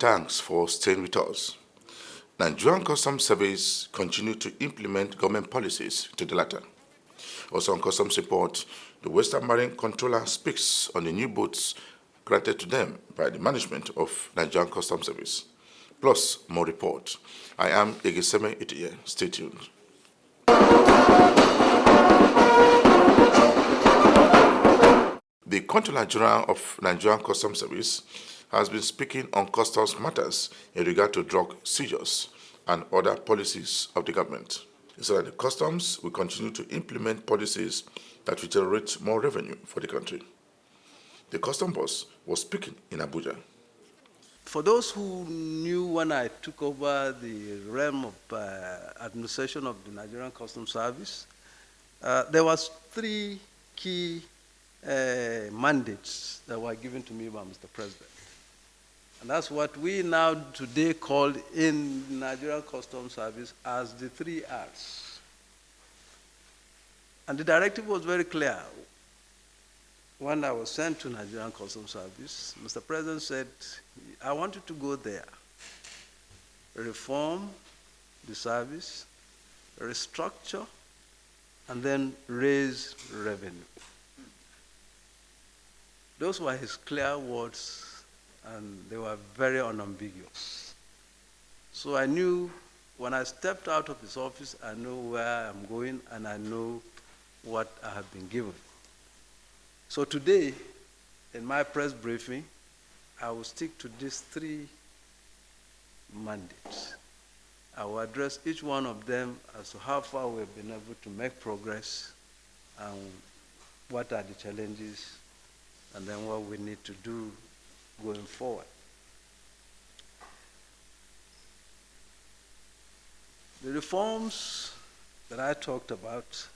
thanks for staying with us. Nigerian Customs Service continue to implement government policies to the latter. Also on Customs report, the Western Marine Controller speaks on the new boats granted to them by the management of Nigerian Customs Service. Plus, more report. I am Egeseme Itiye. Stay tuned. The Controller General of Nigerian Customs Service has been speaking on customs matters in regard to drug seizures and other policies of the government. He said that the customs will continue to implement policies that will generate more revenue for the country. The custom boss was speaking in Abuja. For those who knew when I took over the realm of administration of the Nigerian Customs Service, there was three key mandates that were given to me by Mr. President. And that's what we now today call in the Nigerian Customs Service as the 3 R's. And the directive was very clear. When I was sent to Nigerian Customs Service, Mr. President said, I want you to go there, reform the service, restructure, and then raise revenue. Those were his clear words, and they were very unambiguous. So I knew when I stepped out of his office, I know where I'm going, and I know what I have been given. So today, in my press briefing, I will stick to these 3 mandates. I will address each one of them as to how far we've been able to make progress and what are the challenges, and then what we need to do going forward. The reforms that I talked about,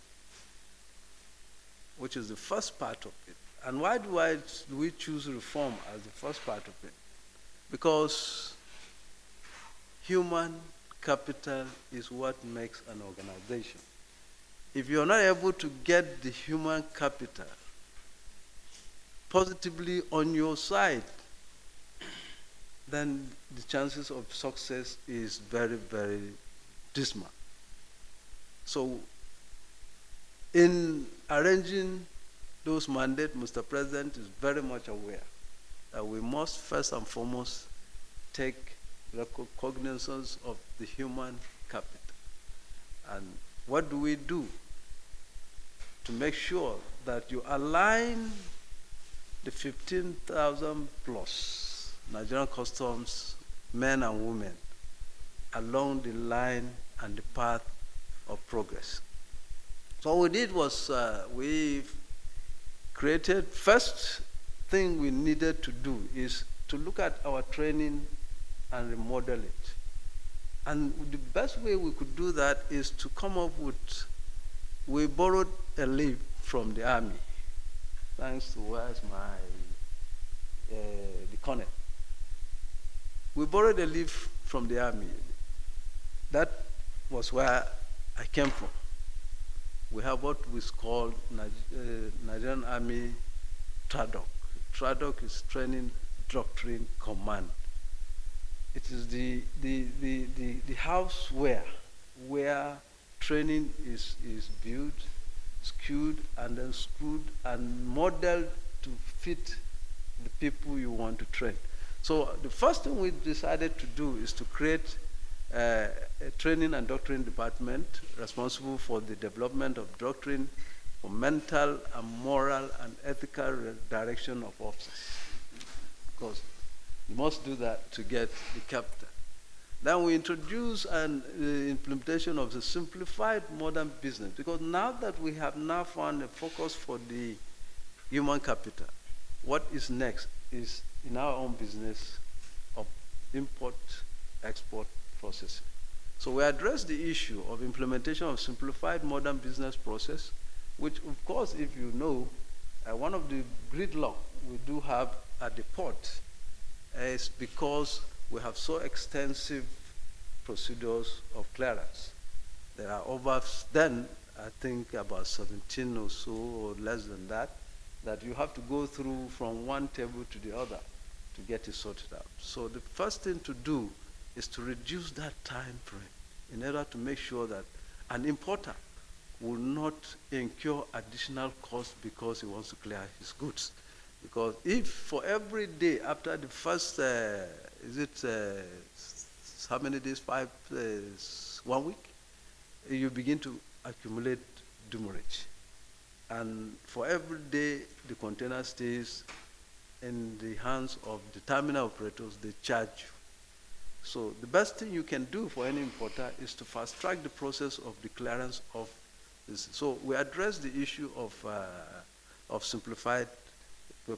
which is the first part of it. And why do we choose reform as the first part of it? Because human capital is what makes an organization. If you're not able to get the human capital positively on your side, then the chances of success is very, very dismal. So in arranging those mandates, Mr. President is very much aware that we must first and foremost take cognizance of the human capital. And what do we do to make sure that you align the 15,000 plus Nigerian customs men and women along the line and the path of progress? So what we did was we created, first thing we needed to do is to look at our training and remodel it. And the best way we could do that is to come up with, we borrowed a leaf from the army, thanks to where's the colonel. We borrowed a leaf from the army. That was where I came from. We have what is called Nigerian Army TRADOC. TRADOC is Training Doctrine Command. It is the house where training is built, skewed, and then screwed and modeled to fit the people you want to train. So the first thing we decided to do is to create a training and doctrine department responsible for the development of doctrine for mental and moral and ethical direction of officers. Because you must do that to get the capital. Then we introduce the implementation of the simplified modern business, because now that we have now found a focus for the human capital, what is next is in our own business of import, export, processing. So we address the issue of implementation of simplified modern business process, which of course, if you know, one of the gridlock we do have at the port is because we have so extensive procedures of clearance. There are over then, I think about 17 or so, or less than that, that you have to go through from one table to the other. to get it sorted out. So the first thing to do is to reduce that time frame in order to make sure that an importer will not incur additional cost because he wants to clear his goods. Because if for every day after the first, how many days, 1 week, you begin to accumulate demurrage. And for every day the container stays in the hands of the terminal operators, they charge you. So the best thing you can do for any importer is to fast track the process of the clearance of this. So we address the issue of simplified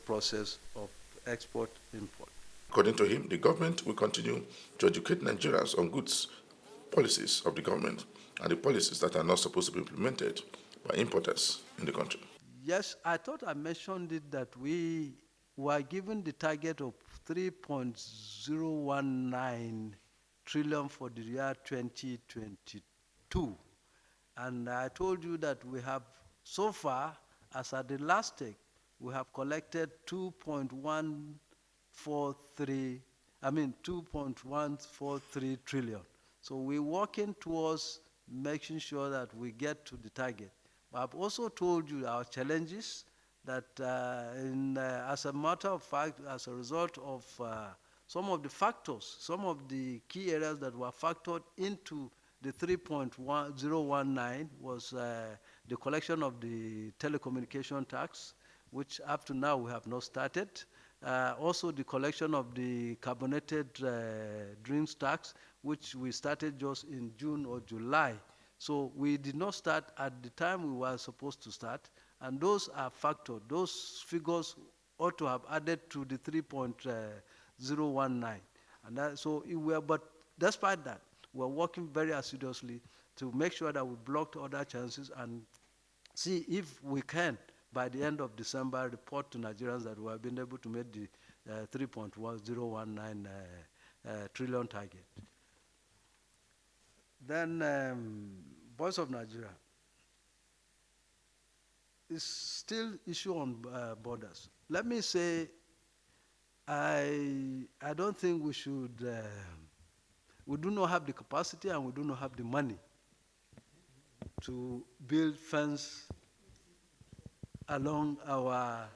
process of export-import. According to him, the government will continue to educate Nigerians on goods policies of the government and the policies that are not supposed to be implemented by importers in the country. Yes, I thought I mentioned it that we were given the target of 3.019 trillion for the year 2022. And I told you that we have, so far, as at the last take, we have collected 2.143 trillion. So we're working towards making sure that we get to the target. But I've also told you our challenges that as a matter of fact, as a result of some of the factors, some of the key areas that were factored into the 3.019 was the collection of the telecommunication tax, which up to now we have not started. Also the collection of the carbonated drinks tax, which we started just in June or July. So we did not start at the time we were supposed to start, and those are factored. Those figures ought to have added to the 3.019. And that, so but despite that, we're working very assiduously to make sure that we blocked other chances and see if we can, by the end of December, report to Nigerians that we have been able to make the 3.019 trillion target. Then, Voice of Nigeria is still issue on borders. Let me say, I don't think we should, we do not have the capacity and we do not have the money to build fence along our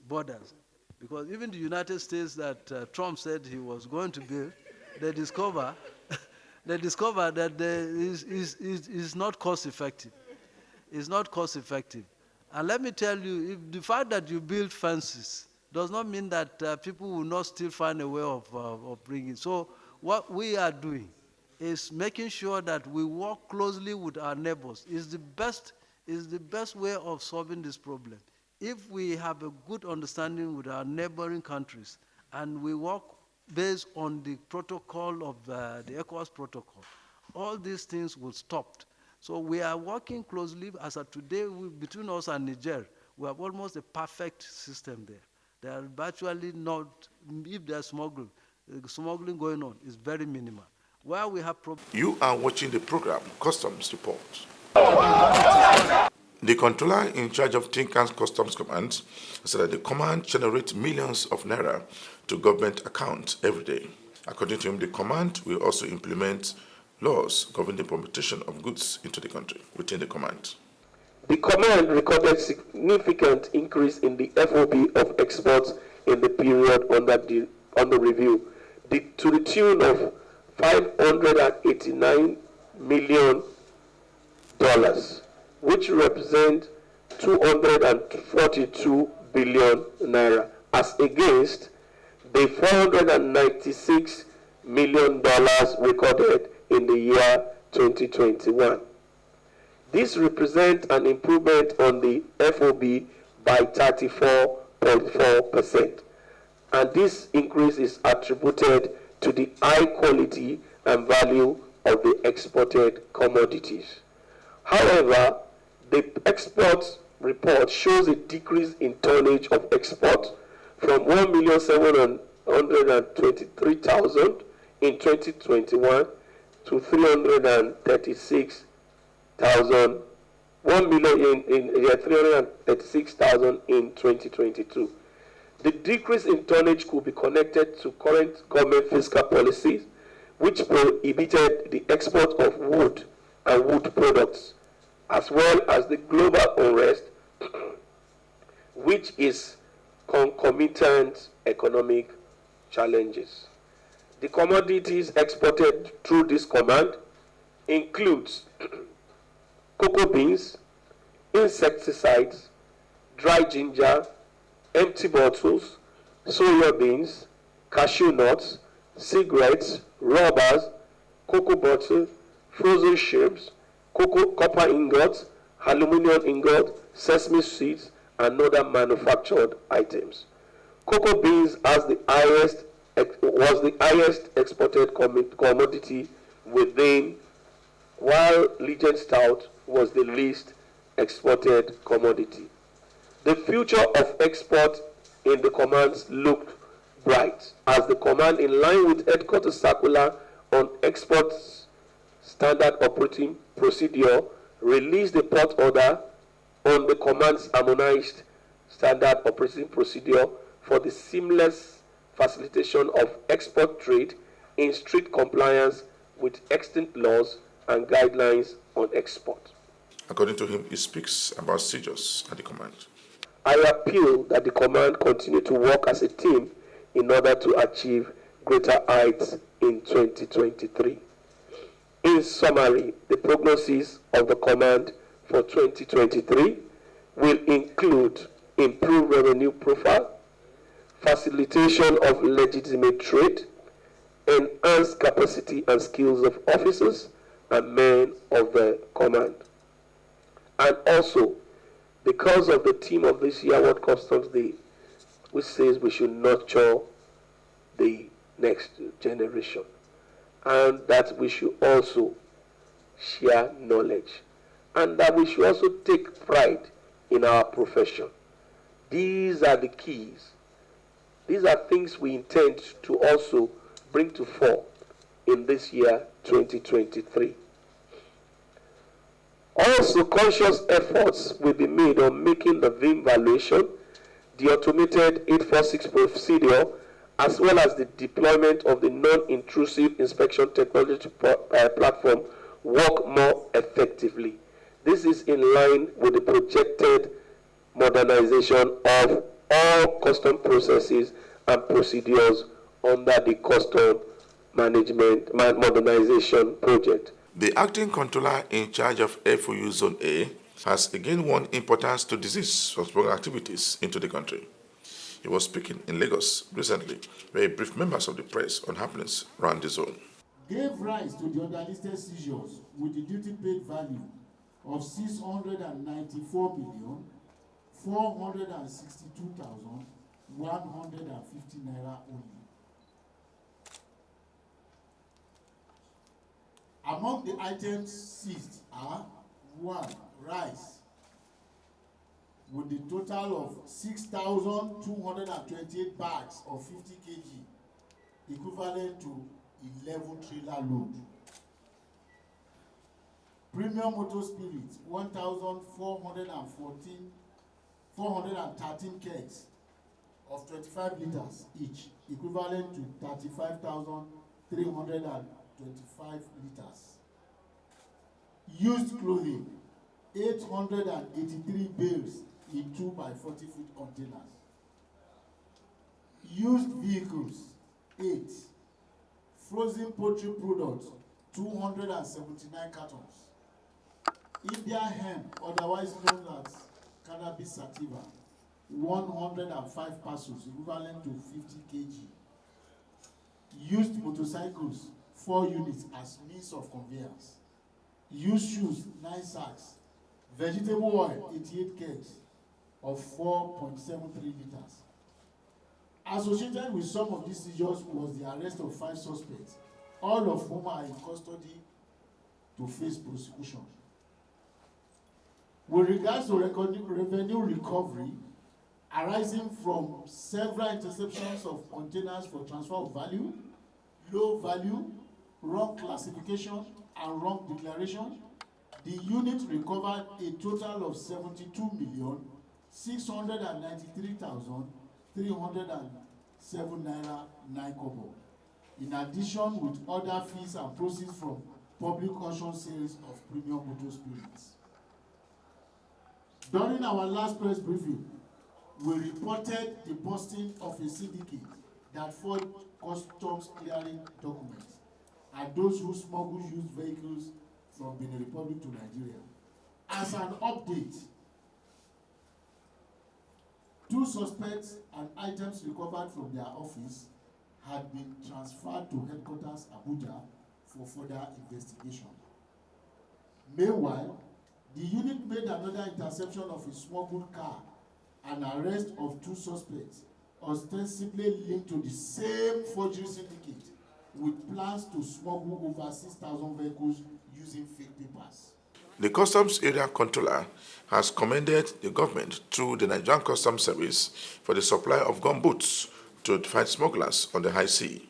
borders. Because even the United States that Trump said he was going to build, they discover that it's not cost effective. It's not cost effective. And let me tell you, if the fact that you build fences does not mean that people will not still find a way of bringing. So what we are doing is making sure that we work closely with our neighbors. Is the best way of solving this problem. If we have a good understanding with our neighboring countries and we work based on the protocol of the ECOWAS protocol, all these things will stop. So we are working closely. As of today, between us and Niger, we have almost a perfect system there. There are virtually not, if there's smuggling going on, is very minimal. Where we have You are watching the program Customs Report. The controller in charge of Tinkan's Customs Command said that the command generates millions of naira to government accounts every day. According to him, the command will also implement laws governing the importation of goods into the country within the command. The command recorded significant increase in the FOB of exports in the period under review, to the tune of $589 million, which represent 242 billion naira, as against the $496 million recorded in the year 2021. This represents an improvement on the FOB by 34.4%, and this increase is attributed to the high quality and value of the exported commodities. However, the export report shows a decrease in tonnage of export from 1,723,000 in 2021 to 336,000 in 2022. The decrease in tonnage could be connected to current government fiscal policies, which prohibited the export of wood and wood products, as well as the global unrest, which is concomitant economic challenges. The commodities exported through this command includes cocoa beans, insecticides, dry ginger, empty bottles, soya beans, cashew nuts, cigarettes, rubbers, cocoa butter, frozen shrimps, copper ingots, aluminum ingots, sesame seeds, and other manufactured items. Cocoa beans was the highest exported commodity within, while Legend Stout was the least exported commodity. The future of export in the commands looked bright, as the command, in line with headquarters circular on exports standard operating procedure, released a port order on the command's harmonized standard operating procedure for the seamless facilitation of export trade in strict compliance with extant laws and guidelines on export. According to him, he speaks about seizures at the command. I appeal that the command continue to work as a team in order to achieve greater heights in 2023. In summary, the prognosis of the command for 2023 will include improved revenue profile, facilitation of legitimate trade, enhanced capacity and skills of officers and men of the command. And also, because of the theme of this year, World Customs Day, which says we should nurture the next generation, and that we should also share knowledge, and that we should also take pride in our profession. These are the keys. These are things we intend to also bring to fore in this year 2023. Also, conscious efforts will be made on making the VIM valuation, the automated 846 procedure, as well as the deployment of the non-intrusive inspection technology platform work more effectively. This is in line with the projected modernization of all custom processes and procedures under the Custom Management Modernization Project. The acting controller in charge of FOU Zone A has again won importance to disease control activities into the country. He was speaking in Lagos recently, where he briefed members of the press on happenings around the zone. Gave rise to the underlisted seizures with the duty paid value of 694,462,150 naira only. Among the items seized are 1. Rice, with the total of 6,228 bags of 50 kg, equivalent to 11 trailer load. Premium motor spirits, 413 kegs of 25 liters each, equivalent to 35,325 liters. Used clothing, 883 bales in 2x40-foot containers. Used vehicles, 8. Frozen poultry products, 279 cartons. India hemp, otherwise known as cannabis sativa, 105 parcels, equivalent to 50 kg. Used motorcycles, 4 units as means of conveyance. Used shoes, 9 sacks. Vegetable oil, 88 kegs of 4.73 liters. Associated with some of these seizures was the arrest of 5 suspects, all of whom are in custody to face prosecution. With regards to revenue recovery arising from several interceptions of containers for transfer of value, low value, wrong classification, and wrong declaration, the unit recovered a total of 72,693,300 307 naira 9 kobo. In addition, with other fees and proceeds from public auction sales of premium motor spirits. During our last press briefing, we reported the busting of a syndicate that forged customs clearing documents and those who smuggle used vehicles from Benin Republic to Nigeria. As an update, 2 suspects and items recovered from their office had been transferred to headquarters Abuja for further investigation. Meanwhile, the unit made another interception of a smuggled car and arrest of 2 suspects ostensibly linked to the same forgery syndicate with plans to smuggle over 6,000 vehicles using fake papers. The Customs Area Controller has commended the government through the Nigerian Customs Service for the supply of gumboots to fight smugglers on the high sea.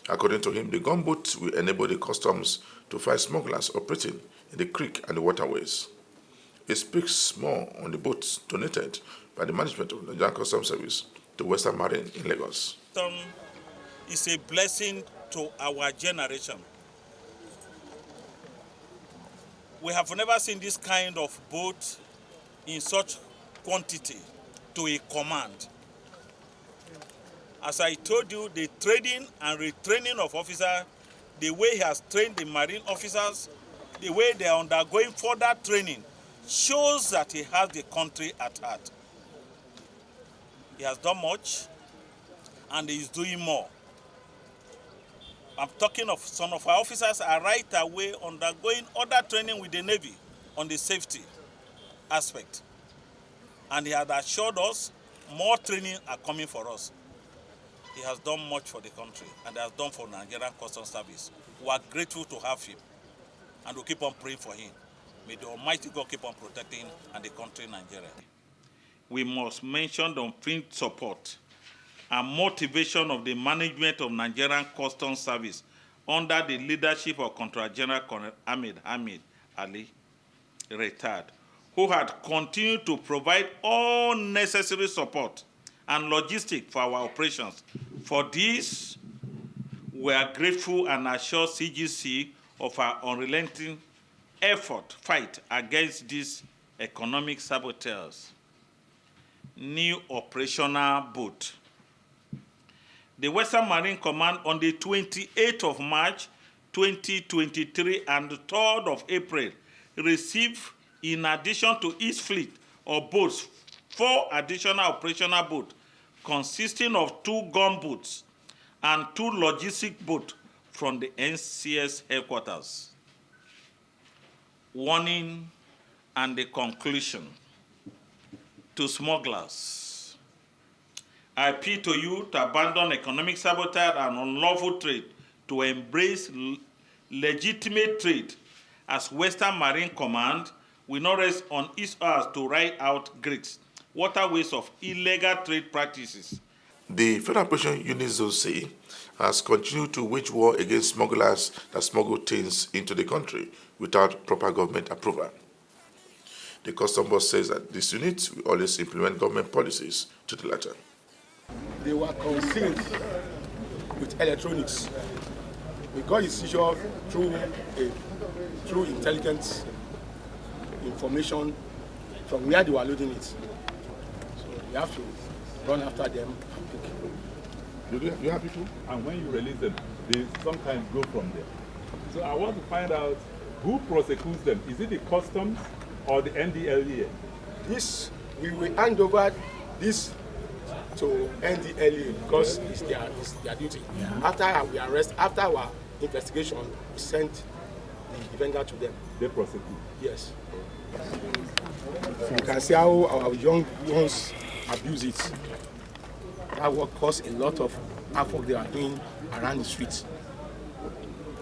According to him, the gumboots will enable the customs to fight smugglers operating in the creek and the waterways. He speaks more on the boats donated by the management of the Nigerian Customs Service to Western Marine in Lagos. It's a blessing to our generation. We have never seen this kind of boat in such quantity to a command. As I told you, the training and retraining of officers, the way he has trained the marine officers, the way they are undergoing further training, shows that he has the country at heart. He has done much, and he is doing more. I'm talking of some of our officers are right away undergoing other training with the Navy on the safety aspect. And he had assured us more training are coming for us. He has done much for the country and has done for Nigerian Customs Service. We are grateful to have him and we'll keep on praying for him. May the Almighty God keep on protecting and the country Nigeria. We must mention the unflinching support and motivation of the management of Nigerian Customs Service under the leadership of Controller General Colonel Ahmed Ali, retired, who had continued to provide all necessary support and logistics for our operations. For this, we are grateful and assure CGC of our unrelenting fight against these economic saboteurs. New operational boat. The Western Marine Command on the 28th of March 2023 and the 3rd of April received, in addition to its fleet of boats, 4 additional operational boats consisting of 2 gunboats and 2 logistic boats from the NCS headquarters. Warning and the conclusion. To smugglers, I appeal to you to abandon economic sabotage and unlawful trade, to embrace legitimate trade, as Western Marine Command will not rest on its hours to ride out great waterways of illegal trade practices. The Federal Operation Unit Zone C has continued to wage war against smugglers that smuggle things into the country without proper government approval. The Customs Board says that this unit will always implement government policies to the letter. They were concealed with electronics. We got this issue through intelligence information from where they were loading it. So we have to run after them and pick. You happy too? And when you release them, they sometimes go from there. So I want to find out who prosecutes them. Is it the customs or the NDLEA? This, we will hand over this to NDLEA because it's their duty. Yeah. After we arrest, after our investigation, we send the defender to them. They prosecute? Yes. So you can see how our young ones abuse it. That will cause a lot of havoc they are doing around the streets.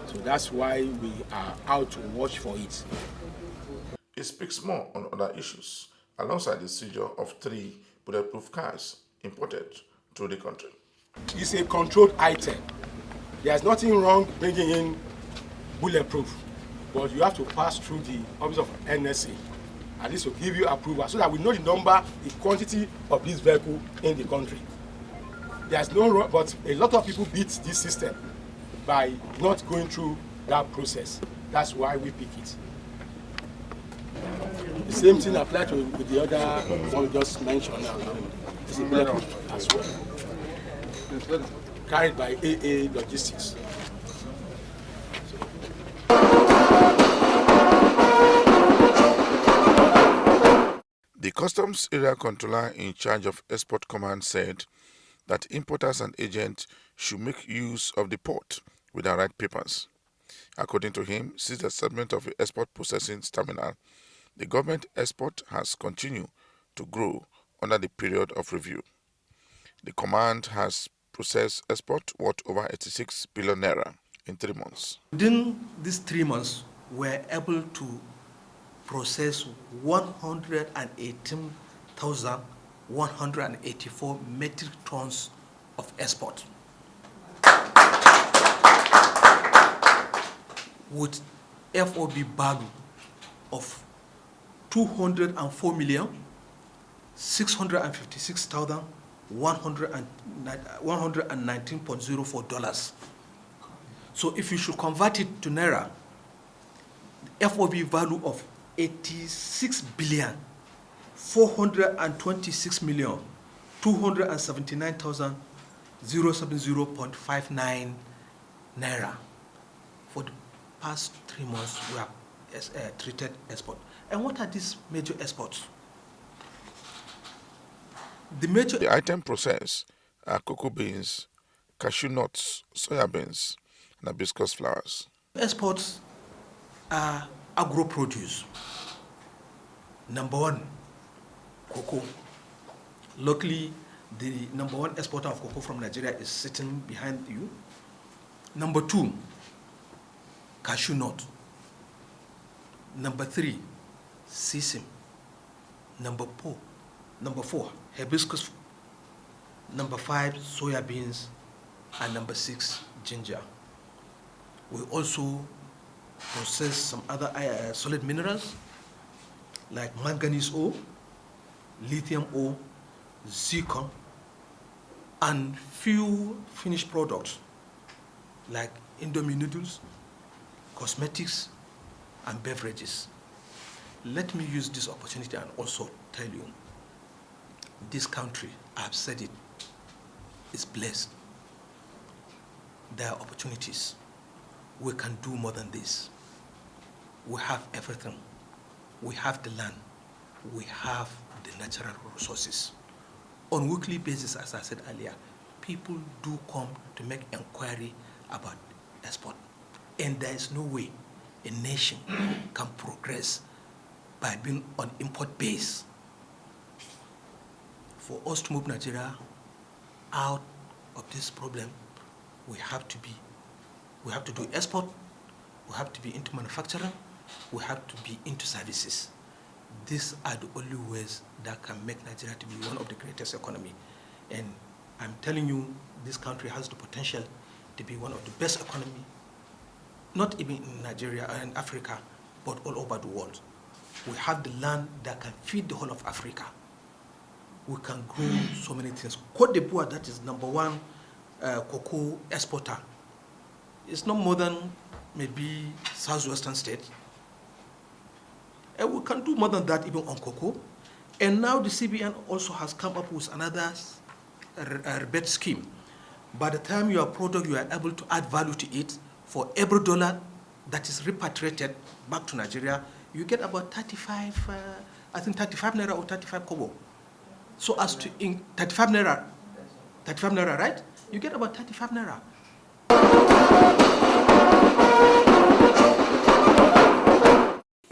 So that's why we are out to watch for it. It speaks more on other issues, alongside the seizure of 3 bulletproof cars imported to the country. It's a controlled item. There's nothing wrong bringing in bulletproof, but you have to pass through the office of NSA at least to give you approval so that we know the number, the quantity of this vehicle in the country. There's no, but a lot of people beat this system by not going through that process. That's why we pick it. The same thing applies to with the other one we just mentioned now. It's a bulletproof as well. Carried by AA Logistics. The Customs Area Controller in charge of Export Command said that importers and agents should make use of the port with the right papers. According to him, since the establishment of the export processing terminal, the government export has continued to grow under the period of review. The command has processed export worth over 86 billion naira in 3 months. Within these 3 months, we're able to process 118,184 metric tons of export, with FOB value of 204,656,119.04 $. So if you should convert it to Naira, FOB value of 86,426,279,070.59 Naira. For the past 3 months, we have treated export. And what are these major exports? The item processed are cocoa beans, cashew nuts, soya beans, and hibiscus flowers. Exports are agro-produce. Number 1, cocoa. Locally, the number 1 exporter of cocoa from Nigeria is sitting behind you. Number 2, cashew nut. Number 3, sesame. Number 4, hibiscus. Number 5, soya beans. And number 6, ginger. We also process some other solid minerals like manganese ore, lithium ore, zircon, and few finished products like Indomie noodles, cosmetics, and beverages. Let me use this opportunity and also tell you, this country, I've said it, is blessed. There are opportunities. We can do more than this. We have everything. We have the land. We have the natural resources. On a weekly basis, as I said earlier, people do come to make inquiry about export. And there is no way a nation can progress by being on import base. For us to move Nigeria out of this problem, we have to do export, we have to be into manufacturing, we have to be into services. These are the only ways that can make Nigeria to be one of the greatest economy. And I'm telling you, this country has the potential to be one of the best economy, not even in Nigeria and Africa, but all over the world. We have the land that can feed the whole of Africa. We can grow so many things. Côte d'Ivoire, that is number 1 cocoa exporter, it's no more than maybe southwestern state. And we can do more than that even on cocoa. And now the CBN also has come up with another rebate scheme. By the time your product, you are able to add value to it, for every dollar that is repatriated back to Nigeria, you get about 35 naira or 35 kobo. So as to 35 naira, right? You get about 35 naira.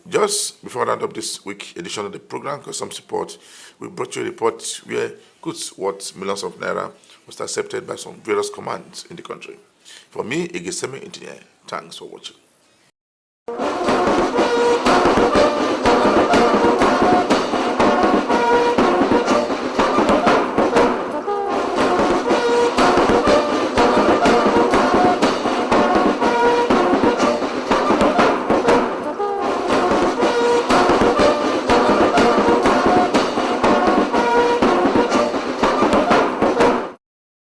Just before I round up this week edition of the program, Customs Support, we brought you a report where goods worth millions of naira was accepted by some various commands in the country. For me, Igesemi Engineer, thanks for watching.